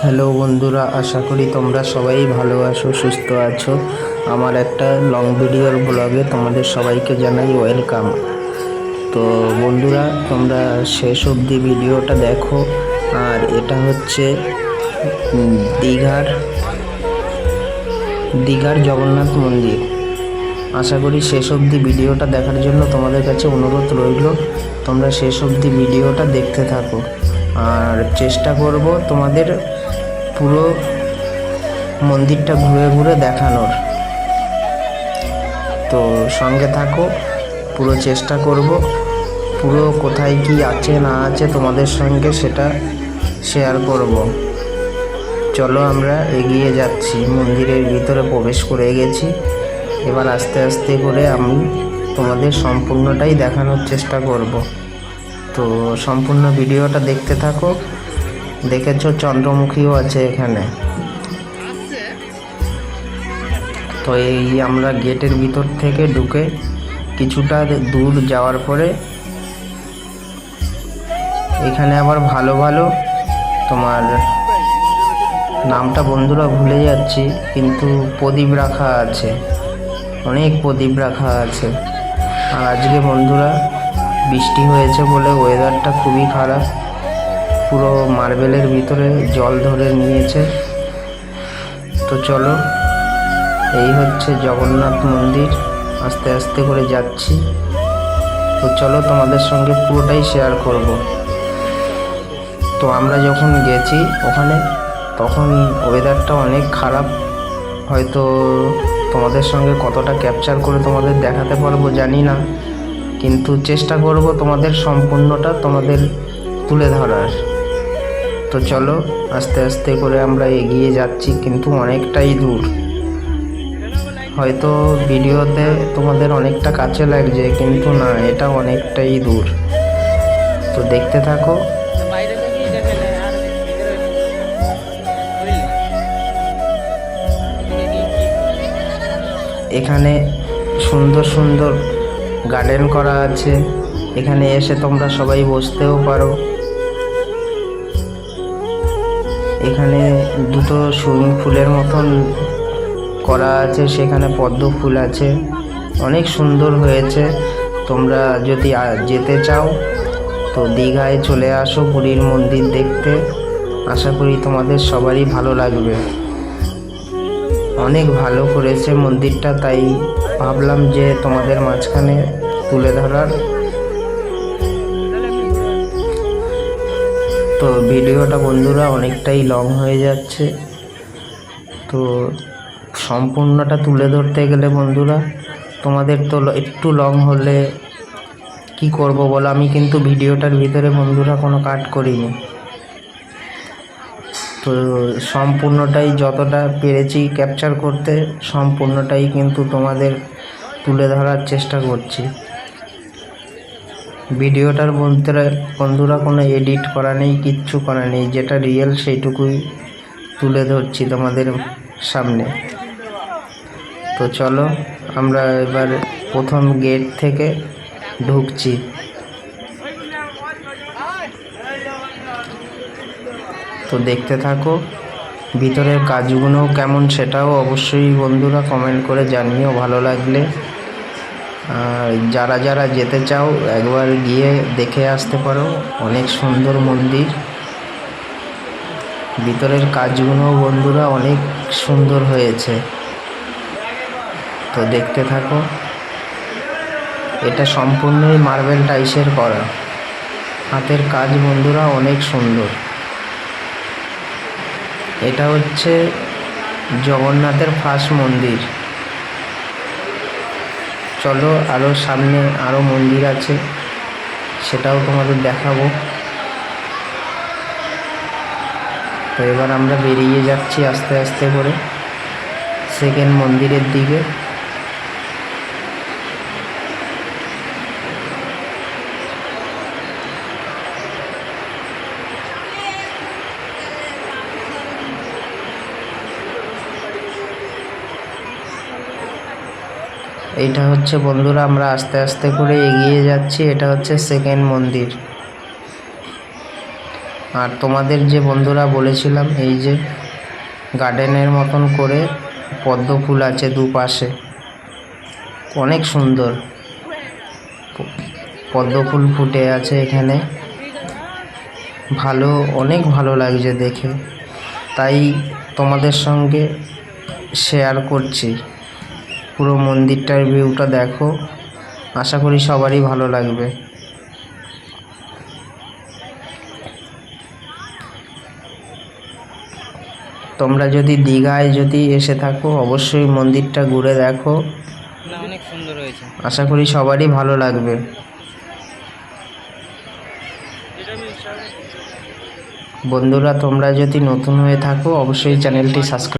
Hello বন্ধুরা, আশা করি তোমরা সবাই ভালো আছো, সুস্থ আছো। আমার একটা লং ভিডিওর ব্লগে তোমাদের সবাইকে জানাই ওয়েলকাম। তো বন্ধুরা, তোমরা শেষ অবধি ভিডিওটা দেখো। আর এটা হচ্ছে দীঘার জগন্নাথ মন্দির। আশা করি শেষ অবধি ভিডিওটা দেখার জন্য তোমাদের কাছে অনুরোধ রইল। তোমরা শেষ অবধি ভিডিওটা দেখতে থাকো, আর চেষ্টা করব তোমাদের পুরো মন্দিরটা ঘুরে ঘুরে দেখানোর। তো সঙ্গে থাকো, পুরো চেষ্টা করব পুরো কোথায় কি আছে না আছে তোমাদের সঙ্গে সেটা শেয়ার করব। চলো আমরা এগিয়ে যাচ্ছি, মন্দিরের ভিতরে প্রবেশ করে গেছি। এবার আস্তে আস্তে করে আমি তোমাদের সম্পূর্ণটাই দেখানোর চেষ্টা করব। তো সম্পূর্ণ ভিডিওটা দেখতে থাকো। দেখেছো চন্দ্রমুখীও আছে এখানে। তো এই আমরা গেটের ভিতর থেকে ঢুকে কিছুটা দূর যাওয়ার পরে এখানে আবার ভালো ভালো তোমার নামটা বন্ধুরা ভুলে যাচ্ছি, কিন্তু প্রদীপ রাখা আছে, অনেক প্রদীপ রাখা আছে। আর আজকে বন্ধুরা বৃষ্টি হয়েছে বলে ওয়েদারটা খুবই খারাপ, পুরো মার্বেলের ভিতরে জল ধরে নিয়েছে। তো চলো, এই হচ্ছে জগন্নাথ মন্দির, আস্তে আস্তে করে যাচ্ছি। তো চলো তোমাদের সঙ্গে পুরোটাই শেয়ার করব। তো আমরা যখন গেছি ওখানে তখন ওয়েদারটা অনেক খারাপ, হয়তো তোমাদের সঙ্গে কতটা ক্যাপচার করে তোমাদের দেখাতে পারবো জানি না, কিন্তু চেষ্টা করব তোমাদের সম্পূর্ণটা তোমাদের তুলে ধরার। তো চলো আস্তে আস্তে করে আমরা এগিয়ে যাচ্ছি, কিন্তু অনেকটাই দূর। হয়তো ভিডিওতে তোমাদের অনেকটা কাছে লাগছে, কিন্তু না, এটা অনেকটাই দূর। তো দেখতে থাকো। এখানে সুন্দর সুন্দর গার্ডেন করা আছে, এখানে এসে তোমরা সবাই বসতেও পারো। এখানে দুটো সুইমিং পুলের মতন করা আছে, সেখানে পদ্ম ফুল আছে, অনেক সুন্দর হয়েছে। তোমরা যদি যেতে চাও তো দীঘায় চলে আসো পুরীর মন্দির দেখতে। আশা করি তোমাদের সবারই ভালো লাগবে। অনেক ভালো করেছে মন্দিরটা, তাই ভাবলাম যে তোমাদের মাঝখানে তুলে ধরার। তো ভিডিওটা বন্ধুরা অনেকটাই লং হয়ে যাচ্ছে, তো সম্পূর্ণটা তুলে ধরতে গেলে বন্ধুরা তোমাদের তো একটু লং হলে কি করব বলো। আমি কিন্তু ভিডিওটার ভিতরে বন্ধুরা কোনো কাট করিনি, তো সম্পূর্ণটাই যতটা পেরেছি ক্যাপচার করতে সম্পূর্ণটাই কিন্তু তোমাদের তুলে ধরার চেষ্টা করছি। ভিডিওটার বন্ধুরা কোনো এডিট করা নেই, কিচ্ছু করা নেই, যেটা রিয়েল সেইটুকুই তুলে ধরছি তোমাদের সামনে। তো চলো আমরা এবার প্রথম গেট থেকে ঢুকছি। তো দেখতে থাকো, ভিতরের কাজগুলো কেমন সেটাও অবশ্যই বন্ধুরা কমেন্ট করে জানিও ভালো লাগলে। আর যারা যারা যেতে চাও একবার গিয়ে দেখে আসতে পারো, অনেক সুন্দর মন্দির। ভিতরের কাজগুলো বন্ধুরা অনেক সুন্দর হয়েছে, তো দেখতে থাকো। এটা সম্পূর্ণই মার্বেল টাইসের করা, হাতের কাজ বন্ধুরা অনেক সুন্দর। এটা হচ্ছে জগন্নাথের ফার্স্ট মন্দির। চলো আরও সামনে আরও মন্দির আছে, সেটাও তোমাদের দেখাবো। তো এবার আমরা বেরিয়ে যাচ্ছি আস্তে আস্তে করে সেকেন্ড মন্দিরের দিকে। এইটা হচ্ছে বন্ধুরা, আমরা আস্তে আস্তে করে এগিয়ে যাচ্ছি, এটা হচ্ছে সেকেন্ড মন্দির। আর তোমাদের যে বন্ধুরা বলেছিলাম, এই যে গার্ডেনের মতন করে পদ্ম ফুল আছে দুপাশে, অনেক সুন্দর পদ্ম ফুল ফুটে আছে এখানে, অনেক ভালো লাগছে দেখে, তাই তোমাদের সঙ্গে শেয়ার করছি। পুরো মন্দিরটার ভিউটা দেখো, আশা করি সবারই ভালো লাগবে। তোমরা যদি দীঘায় এসে থাকো, অবশ্যই মন্দিরটা ঘুরে দেখো, অনেক সুন্দর হয়েছে। আশা করি সবারই ভালো লাগবে। বন্ধুরা, তোমরা যদি নতুন হয়ে থাকো, অবশ্যই চ্যানেলটি সাবস্ক্রাইব